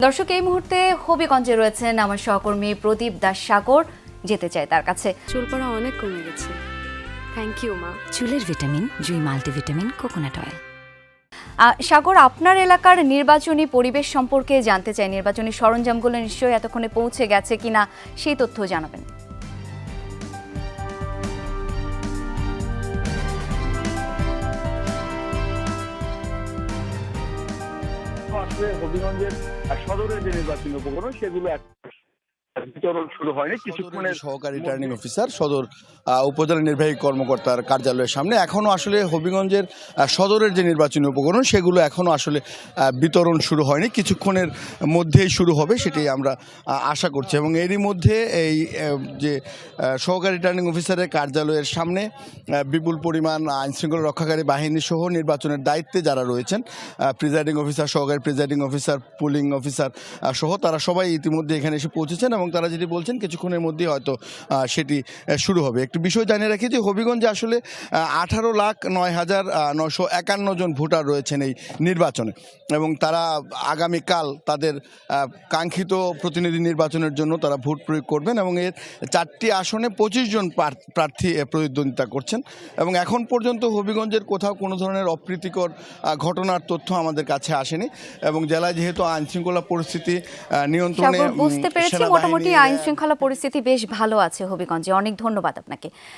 দর্শক এই মুহূর্তে হবিগঞ্জে রয়েছেন আমার সহকর্মী প্রদীপ দাস সাগর। যেতে চাই তার কাছে। চুল পড়া অনেক কমে গেছে। থ্যাংক ইউ মা। চুলের ভিটামিন জুই মাল্টিভিটামিন কোকোনাট অয়েল। সাগর, আপনার এলাকার নির্বাচনী পরিবেশ সম্পর্কে জানতে চাই। নির্বাচনী সরঞ্জামগুলো নিশ্চয়ই এতক্ষণে পৌঁছে গেছে কিনা সেই তথ্য জানাবেন। আসলে হবিগঞ্জের সদরের যে নির্বাচনী উপকরণ সেগুলো বিতরণ শুরু হয়নি। কিছুক্ষণের সহকারী রিটার্নিং অফিসার সদর উপজেলা নির্বাহী কর্মকর্তার কার্যালয়ের সামনে এখনো আসলে হবিগঞ্জের সদরের যে নির্বাচনী উপকরণ সেগুলো এখনো আসলে বিতরণ শুরু হয়নি। কিছুক্ষণের মধ্যেই শুরু হবে সেটাই আমরা আশা করছি। এবং এরই মধ্যে এই যে সহকারী রিটার্নিং অফিসারের কার্যালয়ের সামনে বিপুল পরিমাণ আইনশৃঙ্খলা রক্ষাকারী বাহিনী সহ নির্বাচনের দায়িত্বে যারা রয়েছেন, প্রিজাইডিং অফিসার, সহকারী প্রিজাইডিং অফিসার, পুলিং অফিসার সহ তারা সবাই ইতিমধ্যে এখানে এসে পৌঁছেছেন এবং তারা যেটি বলছেন কিছুক্ষণের মধ্যেই হয়তো সেটি শুরু হবে। একটি বিষয় জানিয়ে রাখি যে হবিগঞ্জে আসলে 18,09,951 জন ভোটার রয়েছেন এই নির্বাচনে এবং তারা আগামীকাল তাদের কাঙ্ক্ষিত প্রতিনিধি নির্বাচনের জন্য তারা ভোট প্রয়োগ করবেন এবং এর 4টি আসনে 25 জন প্রার্থী প্রতিদ্বন্দ্বিতা করছেন এবং এখন পর্যন্ত হবিগঞ্জের কোথাও কোনো ধরনের অপ্রীতিকর ঘটনার তথ্য আমাদের কাছে আসেনি এবং জেলায় যেহেতু আইনশৃঙ্খলা পরিস্থিতি নিয়ন্ত্রণে, বুঝতে পেরেছি মোটামুটি আইন শৃঙ্খলা পরিস্থিতি বেশ ভালো আছে হবিগঞ্জে। অনেক ধন্যবাদ আপনাকে।